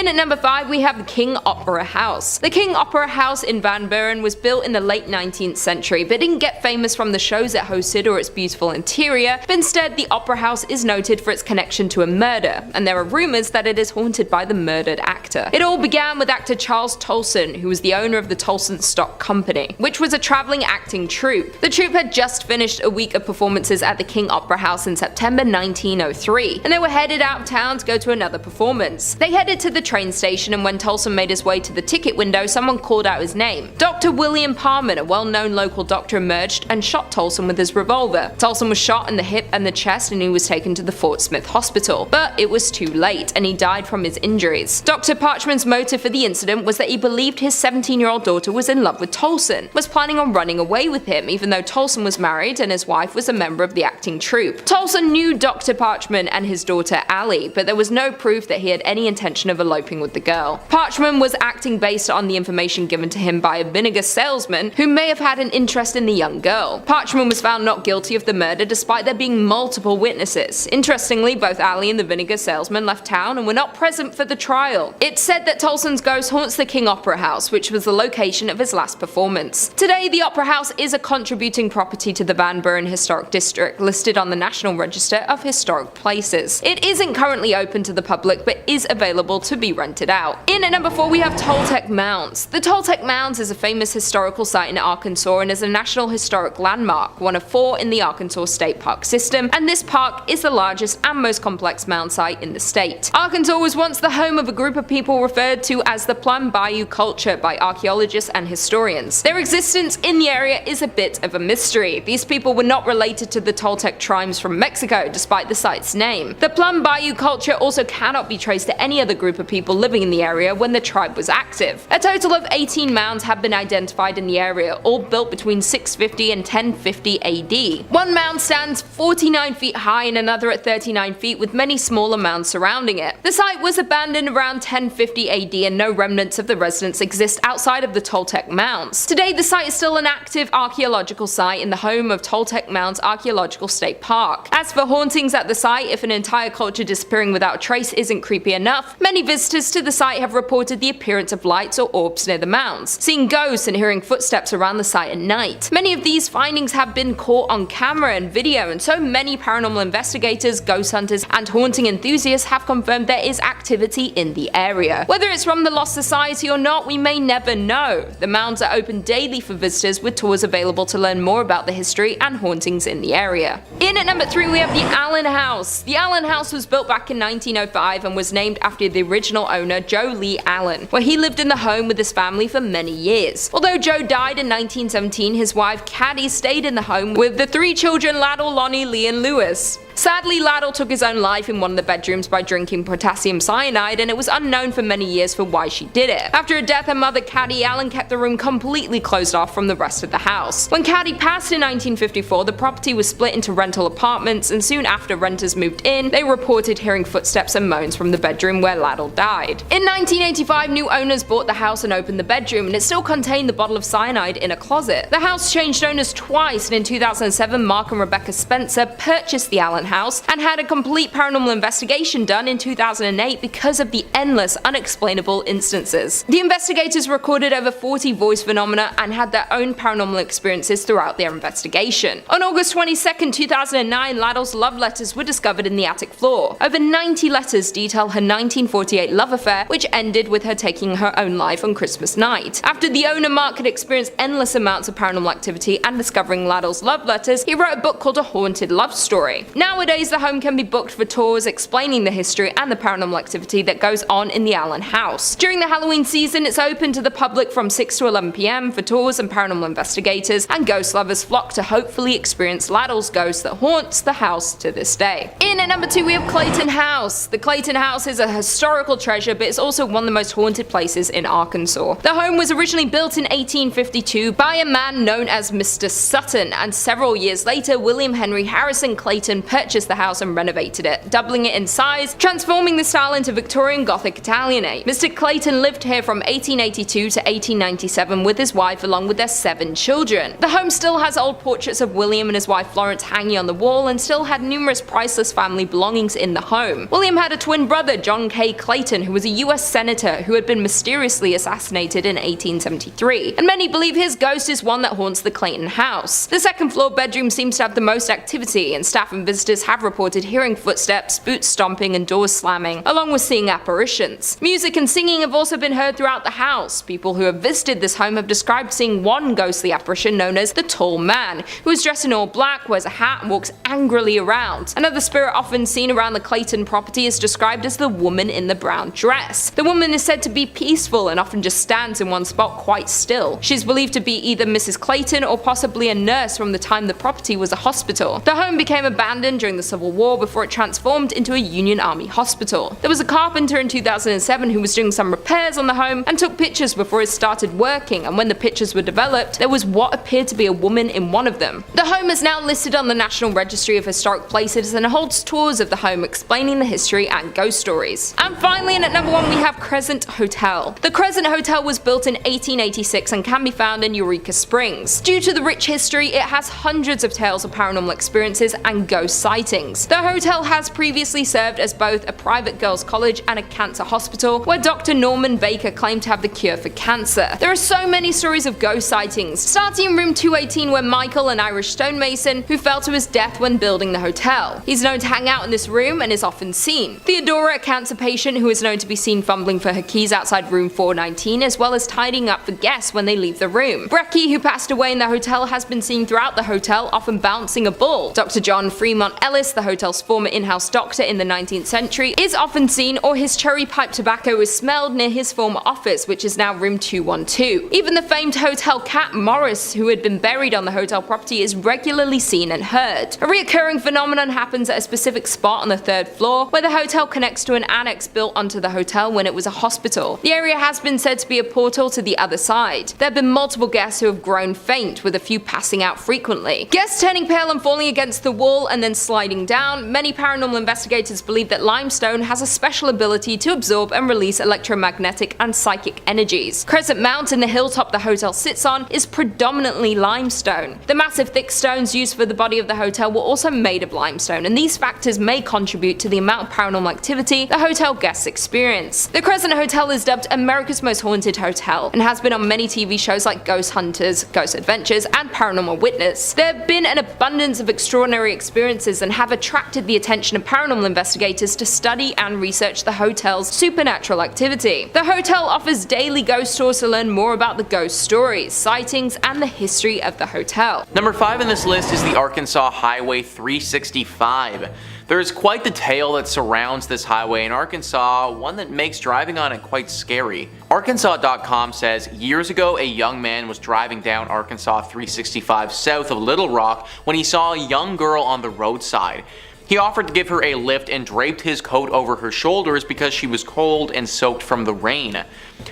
In at number 5 we have the King Opera House. The King Opera House in Van Buren was built in the late 19th century, but didn't get famous from the shows it hosted or its beautiful interior, but instead the Opera House is noted for its connection to a murder, and there are rumors that it is haunted by the murdered actor. It all began with actor Charles Tolson, who was the owner of the Tolson Stock Company, which was a traveling acting troupe. The troupe had just finished a week of performances at the King Opera House in September 1903, and they were headed out of town to go to another performance. They headed to the train station, and when Tolson made his way to the ticket window, someone called out his name. Dr. William Parman, a well-known local doctor, emerged and shot Tolson with his revolver. Tolson was shot in the hip and the chest, and he was taken to the Fort Smith Hospital, but it was too late, and he died from his injuries. Dr. Parchman's motive for the incident was that he believed his 17-year-old daughter was in love with Tolson, was planning on running away with him, even though Tolson was married and his wife was a member of the acting troupe. Tolson knew Dr. Parchman and his daughter Allie, but there was no proof that he had any intention of eloping with the girl. Parchman was acting based on the information given to him by a vinegar salesman who may have had an interest in the young girl. Parchman was found not guilty of the murder despite there being multiple witnesses. Interestingly, both Allie and the vinegar salesman left town and were not present for the trial. It's said that Tolson's ghost haunts the King Opera House, which was the location of his last performance. Today, the Opera House is a contributing property to the Van Buren Historic District, listed on the National Register of Historic Places. It isn't currently open to the public, but is available to be rented out. In at number 4 we have Toltec Mounds. The Toltec Mounds is a famous historical site in Arkansas and is a National Historic Landmark, one of 4 in the Arkansas State Park system, and this park is the largest and most complex mound site in the state. Arkansas was once the home of a group of people referred to as the Plum Bayou culture by archaeologists and historians. Their existence in the area is a bit of a mystery. These people were not related to the Toltec tribes from Mexico, despite the site's name. The Plum Bayou culture also cannot be traced to any other group of people living in the area when the tribe was active. A total of 18 mounds have been identified in the area, all built between 650 and 1050 AD. One mound stands 49 feet high and another at 39 feet, with many smaller mounds surrounding it. The site was abandoned around 1050 AD and no remnants of the residents exist outside of the Toltec Mounds. Today, the site is still an active archaeological site in the home of Toltec Mounds Archaeological State Park. As for hauntings at the site, if an entire culture disappearing without a trace isn't creepy enough, many visitors to the site have reported the appearance of lights or orbs near the mounds, seeing ghosts and hearing footsteps around the site at night. Many of these findings have been caught on camera and video, and so many paranormal investigators, ghost hunters, and haunting enthusiasts have confirmed there is activity in the area. Whether it's from the Lost Society or not, we may never know. The mounds are open daily for visitors, with tours available to learn more about the history and hauntings in the area. In at number 3 we have the Allen House. The Allen House was built back in 1905 and was named after the original owner, Joe Lee Allen, where he lived in the home with his family for many years. Although Joe died in 1917, his wife Caddy stayed in the home with the 3 children Laddle, Lonnie, Lee, and Lewis. Sadly, Laddle took his own life in one of the bedrooms by drinking potassium cyanide, and it was unknown for many years for why she did it. After her death, her mother Caddy Allen kept the room completely closed off from the rest of the house. When Caddy passed in 1954, the property was split into rental apartments, and soon after renters moved in, they reported hearing footsteps and moans from the bedroom where Laddle died. In 1985, new owners bought the house and opened the bedroom, and it still contained the bottle of cyanide in a closet. The house changed owners twice, and in 2007, Mark and Rebecca Spencer purchased the Allen House and had a complete paranormal investigation done in 2008 because of the endless unexplainable instances. The investigators recorded over 40 voice phenomena and had their own paranormal experiences throughout their investigation. On August 22, 2009, Laddle's love letters were discovered in the attic floor. Over 90 letters detail her 1948 love affair, which ended with her taking her own life on Christmas night. After the owner Mark had experienced endless amounts of paranormal activity and discovering Laddle's love letters, he wrote a book called A Haunted Love Story. Nowadays, the home can be booked for tours explaining the history and the paranormal activity that goes on in the Allen House. During the Halloween season, it's open to the public from 6 to 11 p.m. for tours, and paranormal investigators and ghost lovers flock to hopefully experience Laddle's ghost that haunts the house to this day. In at number 2 we have Clayton House. The Clayton House is a historical treasure, but it's also one of the most haunted places in Arkansas. The home was originally built in 1852 by a man known as Mr. Sutton, and several years later, William Henry Harrison Clayton purchased purchased the house and renovated it, doubling it in size, transforming the style into Victorian Gothic Italianate. Mr. Clayton lived here from 1882 to 1897 with his wife along with their 7 children. The home still has old portraits of William and his wife Florence hanging on the wall and still had numerous priceless family belongings in the home. William had a twin brother, John K. Clayton, who was a US senator who had been mysteriously assassinated in 1873, and many believe his ghost is one that haunts the Clayton house. The second floor bedroom seems to have the most activity, and staff and visitors have reported hearing footsteps, boots stomping, and doors slamming, along with seeing apparitions. Music and singing have also been heard throughout the house. People who have visited this home have described seeing one ghostly apparition known as the Tall Man, who is dressed in all black, wears a hat, and walks angrily around. Another spirit often seen around the Clayton property is described as the woman in the brown dress. The woman is said to be peaceful and often just stands in one spot quite still. She is believed to be either Mrs. Clayton or possibly a nurse from the time the property was a hospital. The home became abandoned during the Civil War before it transformed into a Union Army hospital. There was a carpenter in 2007 who was doing some repairs on the home and took pictures before it started working, and when the pictures were developed, there was what appeared to be a woman in one of them. The home is now listed on the National Registry of Historic Places and holds tours of the home explaining the history and ghost stories. And finally, and at number 1 we have Crescent Hotel. The Crescent Hotel was built in 1886 and can be found in Eureka Springs. Due to the rich history, it has hundreds of tales of paranormal experiences and ghost sightings. The hotel has previously served as both a private girls' college and a cancer hospital, where Dr. Norman Baker claimed to have the cure for cancer. There are so many stories of ghost sightings, starting in room 218 where Michael, an Irish stonemason, who fell to his death when building the hotel. He's known to hang out in this room and is often seen. Theodora, a cancer patient who is known to be seen fumbling for her keys outside room 419, as well as tidying up for guests when they leave the room. Brecky, who passed away in the hotel, has been seen throughout the hotel, often bouncing a ball. Dr. John Fremont Ellis, the hotel's former in-house doctor in the 19th century, is often seen, or his cherry pipe tobacco is smelled near his former office, which is now room 212. Even the famed hotel cat Morris, who had been buried on the hotel property, is regularly seen and heard. A recurring phenomenon happens at a specific spot on the 3rd floor, where the hotel connects to an annex built onto the hotel when it was a hospital. The area has been said to be a portal to the other side. There have been multiple guests who have grown faint, with a few passing out frequently. Guests turning pale and falling against the wall and then sliding down. Many paranormal investigators believe that limestone has a special ability to absorb and release electromagnetic and psychic energies. Crescent Mountain, the hilltop the hotel sits on, is predominantly limestone. The massive thick stones used for the body of the hotel were also made of limestone, and these factors may contribute to the amount of paranormal activity the hotel guests experience. The Crescent Hotel is dubbed America's Most Haunted Hotel and has been on many TV shows like Ghost Hunters, Ghost Adventures, and Paranormal Witness. There have been an abundance of extraordinary experiences and have attracted the attention of paranormal investigators to study and research the hotel's supernatural activity. The hotel offers daily ghost tours to learn more about the ghost stories, sightings, and the history of the hotel. Number 5 in this list is the Arkansas Highway 365. There is quite the tale that surrounds this highway in Arkansas, one that makes driving on it quite scary. Arkansas.com says, years ago a young man was driving down Arkansas 365 south of Little Rock when he saw a young girl on the roadside. He offered to give her a lift and draped his coat over her shoulders because she was cold and soaked from the rain.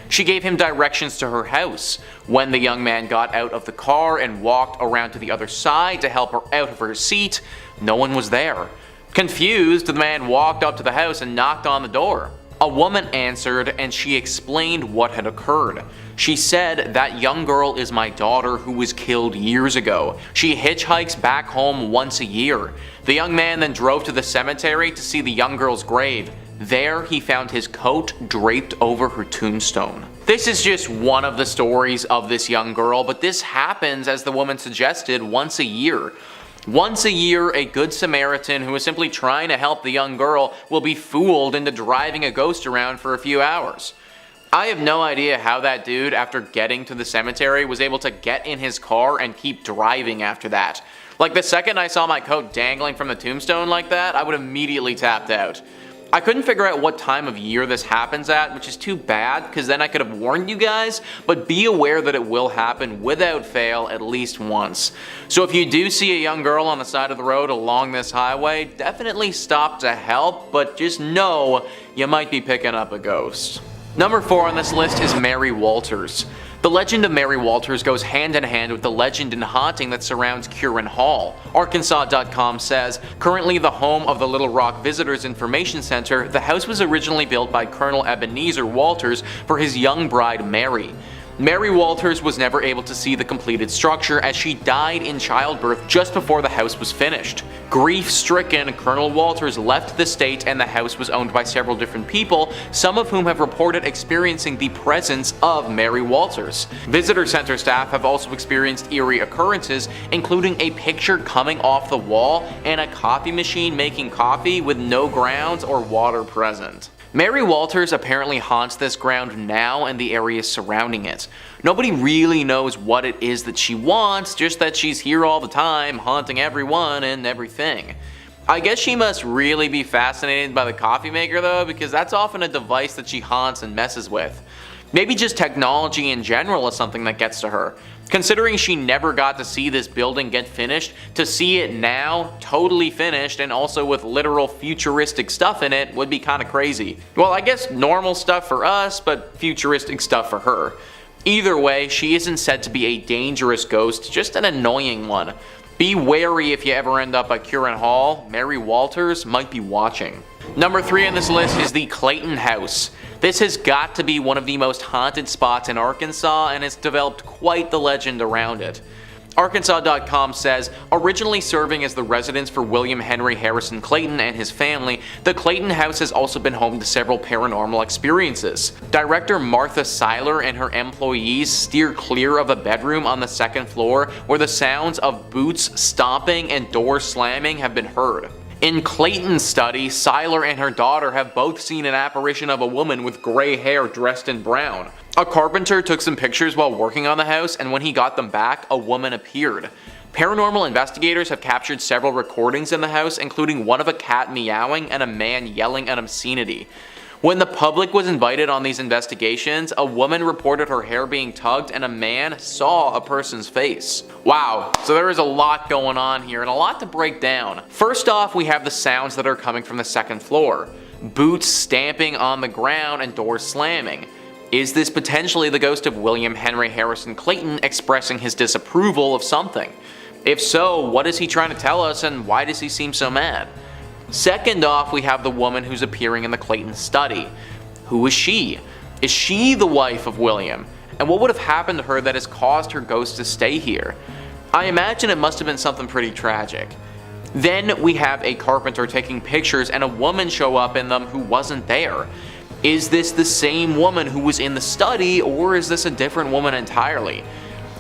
She gave him directions to her house. When the young man got out of the car and walked around to the other side to help her out of her seat, no one was there. Confused, the man walked up to the house and knocked on the door. A woman answered and she explained what had occurred. She said, "That young girl is my daughter who was killed years ago. She hitchhikes back home once a year." The young man then drove to the cemetery to see the young girl's grave. There he found his coat draped over her tombstone. This is just one of the stories of this young girl, but this happens, as the woman suggested, once a year. Once a year, a good Samaritan who is simply trying to help the young girl will be fooled into driving a ghost around for a few hours. I have no idea how that dude, after getting to the cemetery, was able to get in his car and keep driving after that. Like, the second I saw my coat dangling from the tombstone like that, I would immediately tapped out. I couldn't figure out what time of year this happens at, which is too bad, because then I could have warned you guys, but be aware that it will happen without fail at least once. So if you do see a young girl on the side of the road along this highway, definitely stop to help, but just know you might be picking up a ghost. Number 4 on this list is Mary Walters. The legend of Mary Walters goes hand in hand with the legend and haunting that surrounds Curran Hall. Arkansas.com says, currently the home of the Little Rock Visitors Information Center, the house was originally built by Colonel Ebenezer Walters for his young bride Mary. Mary Walters was never able to see the completed structure as she died in childbirth just before the house was finished. Grief-stricken, Colonel Walters left the state and the house was owned by several different people, some of whom have reported experiencing the presence of Mary Walters. Visitor center staff have also experienced eerie occurrences, including a picture coming off the wall and a coffee machine making coffee with no grounds or water present. Mary Walters apparently haunts this ground now and the areas surrounding it. Nobody really knows what it is that she wants, just that she's here all the time, haunting everyone and everything. I guess she must really be fascinated by the coffee maker though, because that's often a device that she haunts and messes with. Maybe just technology in general is something that gets to her. Considering she never got to see this building get finished, to see it now, totally finished and also with literal futuristic stuff in it would be kinda crazy. Well, I guess normal stuff for us, but futuristic stuff for her. Either way, she isn't said to be a dangerous ghost, just an annoying one. Be wary if you ever end up at Curran Hall, Mary Walters might be watching. Number 3 on this list is the Clayton House. This has got to be one of the most haunted spots in Arkansas and it's developed quite the legend around it. Arkansas.com says, originally serving as the residence for William Henry Harrison Clayton and his family, the Clayton House has also been home to several paranormal experiences. Director Martha Seiler and her employees steer clear of a bedroom on the second floor where the sounds of boots stomping and doors slamming have been heard. In Clayton's study, Seiler and her daughter have both seen an apparition of a woman with gray hair dressed in brown. A carpenter took some pictures while working on the house, and when he got them back, a woman appeared. Paranormal investigators have captured several recordings in the house, including one of a cat meowing and a man yelling an obscenity. When the public was invited on these investigations, a woman reported her hair being tugged and a man saw a person's face. Wow, so there is a lot going on here and a lot to break down. First off, we have the sounds that are coming from the second floor. Boots stamping on the ground and doors slamming. Is this potentially the ghost of William Henry Harrison Clayton expressing his disapproval of something? If so, what is he trying to tell us and why does he seem so mad? Second off, we have the woman who's appearing in the Clayton study. Who is she? Is she the wife of William? And what would have happened to her that has caused her ghost to stay here? I imagine it must have been something pretty tragic. Then we have a carpenter taking pictures and a woman show up in them who wasn't there. Is this the same woman who was in the study, or is this a different woman entirely?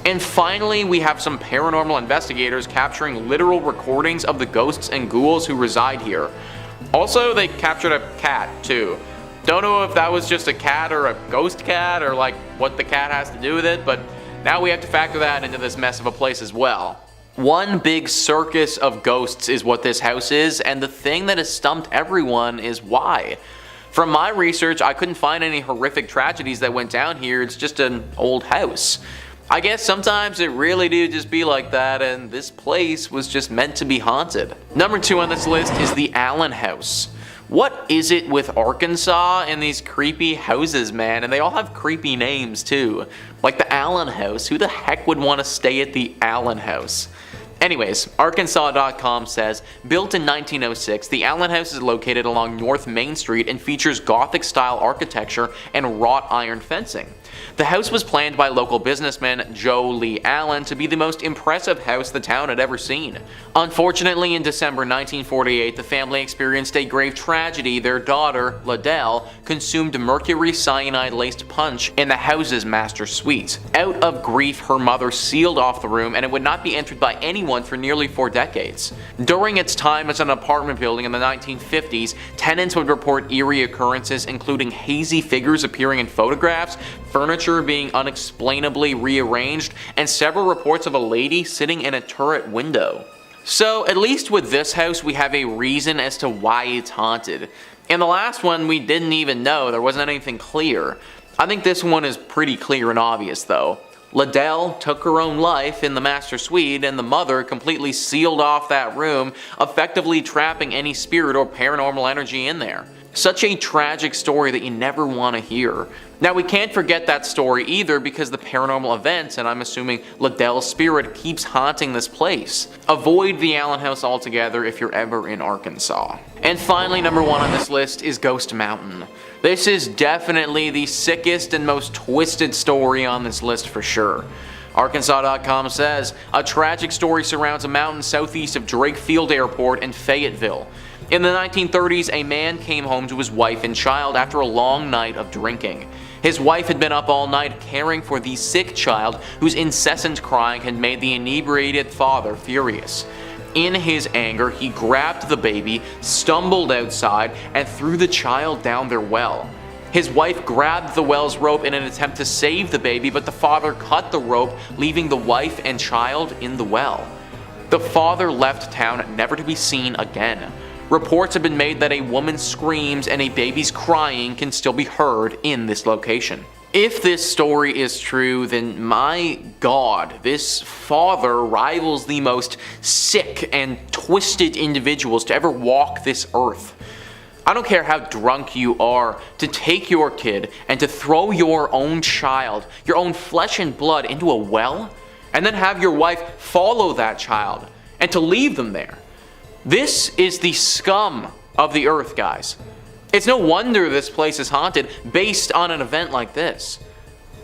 And finally, we have some paranormal investigators capturing literal recordings of the ghosts and ghouls who reside here. Also, they captured a cat too. Don't know if that was just a cat or a ghost cat or like what the cat has to do with it, but now we have to factor that into this mess of a place as well. One big circus of ghosts is what this house is, and the thing that has stumped everyone is why. From my research, I couldn't find any horrific tragedies that went down here, it's just an old house. I guess sometimes it really do just be like that, and this place was just meant to be haunted. Number 2 on this list is the Allen House. What is it with Arkansas and these creepy houses, man? And they all have creepy names too. Like the Allen House, who the heck would want to stay at the Allen House? Anyways, Arkansas.com says, built in 1906, the Allen House is located along North Main Street and features Gothic-style architecture and wrought iron fencing. The house was planned by local businessman Joe Lee Allen to be the most impressive house the town had ever seen. Unfortunately, in December 1948, the family experienced a grave tragedy. Their daughter, Liddell, consumed mercury cyanide-laced punch in the house's master suite. Out of grief, her mother sealed off the room and it would not be entered by anyone for nearly 4 decades. During its time as an apartment building in the 1950s, tenants would report eerie occurrences including hazy figures appearing in photographs, furniture being unexplainably rearranged, and several reports of a lady sitting in a turret window. So at least with this house we have a reason as to why it's haunted. In the last one we didn't even know, there wasn't anything clear. I think this one is pretty clear and obvious though. Liddell took her own life in the master suite and the mother completely sealed off that room, effectively trapping any spirit or paranormal energy in there. Such a tragic story that you never want to hear. Now we can't forget that story either because the paranormal events, and I'm assuming Liddell's spirit, keeps haunting this place. Avoid the Allen House altogether if you're ever in Arkansas. And finally, number 1 on this list is Ghost Mountain. This is definitely the sickest and most twisted story on this list for sure. Arkansas.com says, a tragic story surrounds a mountain southeast of Drake Field Airport in Fayetteville. In the 1930s, a man came home to his wife and child after a long night of drinking. His wife had been up all night caring for the sick child whose incessant crying had made the inebriated father furious. In his anger, he grabbed the baby, stumbled outside, and threw the child down their well. His wife grabbed the well's rope in an attempt to save the baby, but the father cut the rope, leaving the wife and child in the well. The father left town never to be seen again. Reports have been made that a woman's screams and a baby's crying can still be heard in this location. If this story is true, then my god, this father rivals the most sick and twisted individuals to ever walk this earth. I don't care how drunk you are, to take your kid and to throw your own child, your own flesh and blood, into a well, and then have your wife follow that child, and to leave them there. This is the scum of the earth, guys. It's no wonder this place is haunted based on an event like this.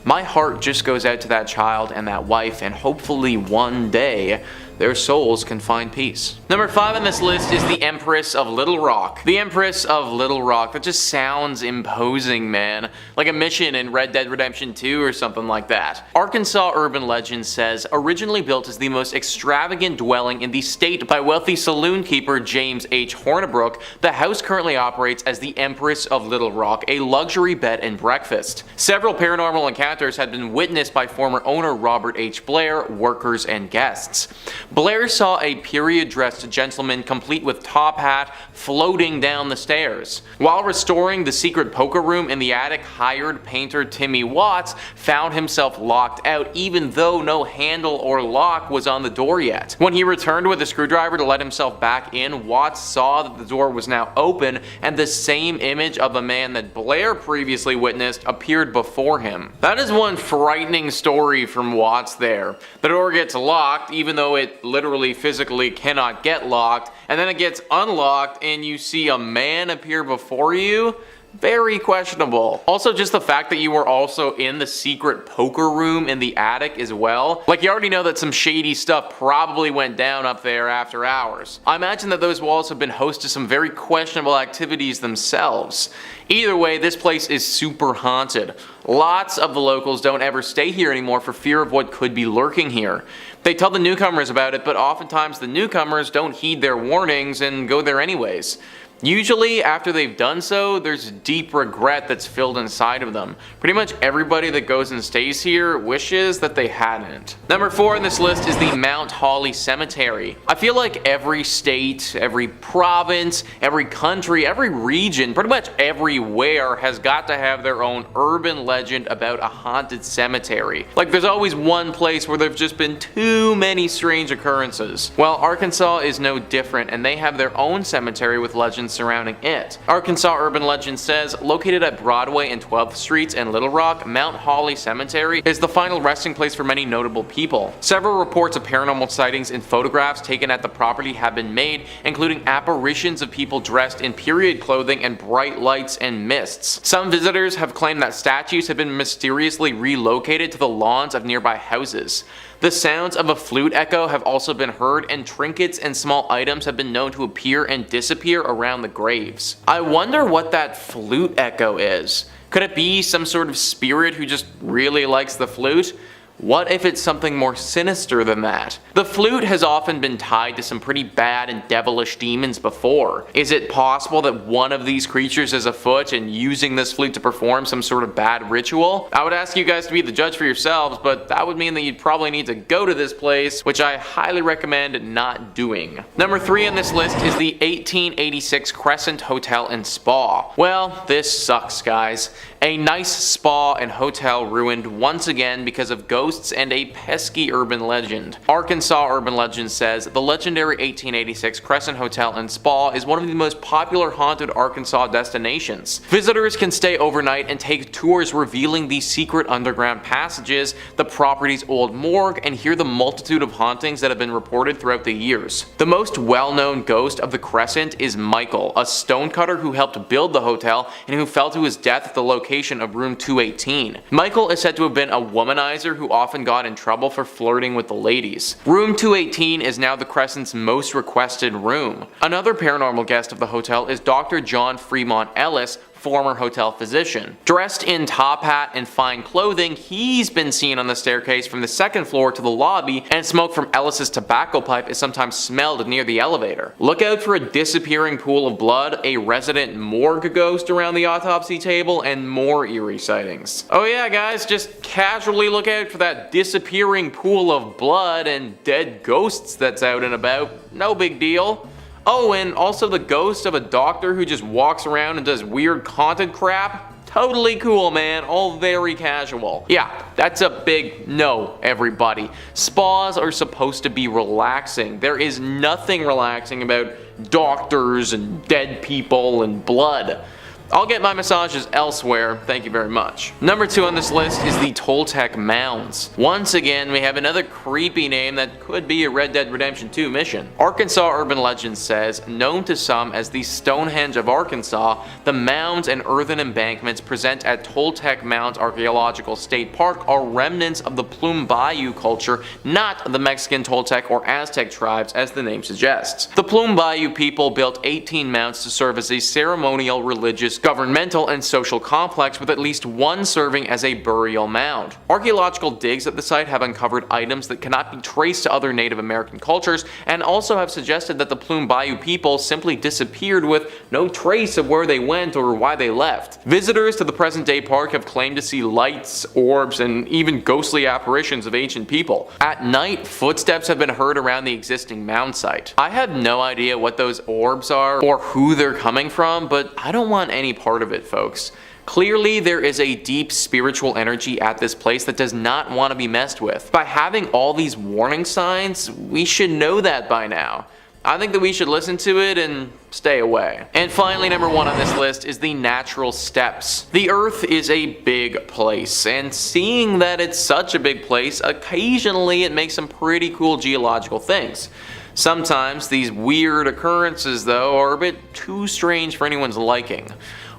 My heart just goes out to that child and that wife, and hopefully one day their souls can find peace. Number 5 on this list is the Empress of Little Rock. The Empress of Little Rock, that just sounds imposing, man. Like a mission in Red Dead Redemption 2 or something like that. Arkansas Urban Legend says, originally built as the most extravagant dwelling in the state by wealthy saloon keeper James H. Hornibrook, the house currently operates as the Empress of Little Rock, a luxury bed and breakfast. Several paranormal encounters had been witnessed by former owner Robert H. Blair, workers, and guests. Blair saw a period-dressed gentleman complete with top hat floating down the stairs. While restoring the secret poker room in the attic, hired painter Timmy Watts found himself locked out even though no handle or lock was on the door yet. When he returned with a screwdriver to let himself back in, Watts saw that the door was now open and the same image of a man that Blair previously witnessed appeared before him. That is one frightening story from Watts there. The door gets locked even though it literally physically cannot get locked, and then it gets unlocked and you see a man appear before you. Very questionable. Also, just the fact that you were also in the secret poker room in the attic as well. Like, you already know that some shady stuff probably went down up there after hours. I imagine that those walls have been host to some very questionable activities themselves. Either way, this place is super haunted. Lots of the locals don't ever stay here anymore for fear of what could be lurking here. They tell the newcomers about it, but oftentimes the newcomers don't heed their warnings and go there anyways. Usually, after they've done so, there's deep regret that's filled inside of them. Pretty much everybody that goes and stays here wishes that they hadn't. Number 4 on this list is the Mount Holly Cemetery. I feel like every state, every province, every country, every region, pretty much everywhere has got to have their own urban legend about a haunted cemetery. Like, there's always one place where there've just been too many strange occurrences. Well, Arkansas is no different, and they have their own cemetery with legends surrounding it. Arkansas Urban Legend says, located at Broadway and 12th Streets in Little Rock, Mount Holly Cemetery is the final resting place for many notable people. Several reports of paranormal sightings and photographs taken at the property have been made, including apparitions of people dressed in period clothing and bright lights and mists. Some visitors have claimed that statues have been mysteriously relocated to the lawns of nearby houses. The sounds of a flute echo have also been heard, and trinkets and small items have been known to appear and disappear around the graves. I wonder what that flute echo is. Could it be some sort of spirit who just really likes the flute? What if it's something more sinister than that? The flute has often been tied to some pretty bad and devilish demons before. Is it possible that one of these creatures is afoot and using this flute to perform some sort of bad ritual? I would ask you guys to be the judge for yourselves, but that would mean that you'd probably need to go to this place, which I highly recommend not doing. Number 3 on this list is the 1886 Crescent Hotel and Spa. Well, this sucks, guys. A nice spa and hotel ruined once again because of ghosts and a pesky urban legend. Arkansas urban legend says the legendary 1886 Crescent Hotel and Spa is one of the most popular haunted Arkansas destinations. Visitors can stay overnight and take tours revealing the secret underground passages, the property's old morgue, and hear the multitude of hauntings that have been reported throughout the years. The most well-known ghost of the Crescent is Michael, a stonecutter who helped build the hotel and who fell to his death at the location of room 218. Michael is said to have been a womanizer who often got in trouble for flirting with the ladies. Room 218 is now the Crescent's most requested room. Another paranormal guest of the hotel is Dr. John Fremont Ellis, former hotel physician. Dressed in top hat and fine clothing, he's been seen on the staircase from the second floor to the lobby, and smoke from Ellis's tobacco pipe is sometimes smelled near the elevator. Look out for a disappearing pool of blood, a resident morgue ghost around the autopsy table, and more eerie sightings. Oh yeah guys, just casually look out for that disappearing pool of blood and dead ghosts that's out and about. No big deal. Oh, and also the ghost of a doctor who just walks around and does weird haunted crap. Totally cool, man. All very casual. Yeah, that's a big no, everybody. Spas are supposed to be relaxing. There is nothing relaxing about doctors and dead people and blood. I'll get my massages elsewhere, thank you very much. Number 2 on this list is the Toltec Mounds. Once again, we have another creepy name that could be a Red Dead Redemption 2 mission. Arkansas urban legend says, known to some as the Stonehenge of Arkansas, the mounds and earthen embankments present at Toltec Mounds Archaeological State Park are remnants of the Plume Bayou culture, not the Mexican Toltec or Aztec tribes as the name suggests. The Plume Bayou people built 18 mounds to serve as a ceremonial, religious, governmental, and social complex, with at least one serving as a burial mound. Archaeological digs at the site have uncovered items that cannot be traced to other Native American cultures, and also have suggested that the Plume Bayou people simply disappeared with no trace of where they went or why they left. Visitors to the present-day park have claimed to see lights, orbs, and even ghostly apparitions of ancient people. At night, footsteps have been heard around the existing mound site. I have no idea what those orbs are or who they're coming from, but I don't want any part of it, folks. Clearly, there is a deep spiritual energy at this place that does not want to be messed with. By having all these warning signs, we should know that by now. I think that we should listen to it and stay away. And finally, number 1 on this list is the natural steps. The Earth is a big place, and seeing that it's such a big place, occasionally it makes some pretty cool geological things. Sometimes these weird occurrences, though, are a bit too strange for anyone's liking.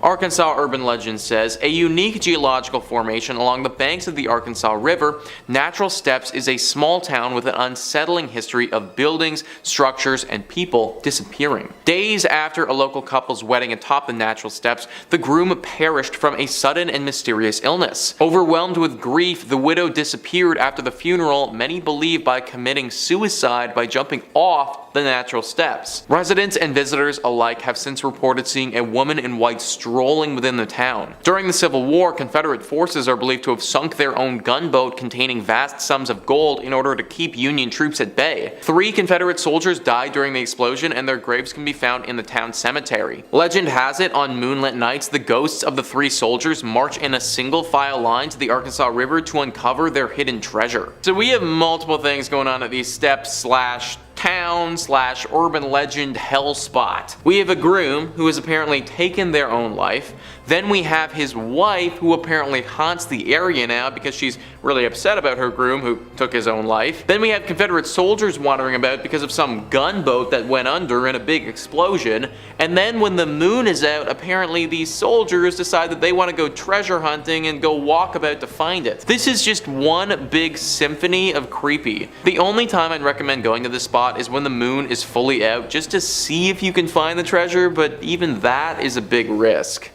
Arkansas urban legend says, a unique geological formation along the banks of the Arkansas River, Natural Steps is a small town with an unsettling history of buildings, structures, and people disappearing. Days after a local couple's wedding atop the Natural Steps, the groom perished from a sudden and mysterious illness. Overwhelmed with grief, the widow disappeared after the funeral, many believe by committing suicide by jumping off the Natural Steps. Residents and visitors alike have since reported seeing a woman in white strolling within the town. During the Civil War, Confederate forces are believed to have sunk their own gunboat containing vast sums of gold in order to keep Union troops at bay. 3 Confederate soldiers died during the explosion, and their graves can be found in the town cemetery. Legend has it, on moonlit nights, the ghosts of the 3 soldiers march in a single file line to the Arkansas River to uncover their hidden treasure. So we have multiple things going on at these steps / town / urban legend hell spot. We have a groom who has apparently taken their own life. Then we have his wife, who apparently haunts the area now because she's really upset about her groom who took his own life. Then we have Confederate soldiers wandering about because of some gunboat that went under in a big explosion. And then when the moon is out, apparently these soldiers decide that they want to go treasure hunting and go walk about to find it. This is just one big symphony of creepy. The only time I'd recommend going to this spot is when the moon is fully out, just to see if you can find the treasure, but even that is a big risk.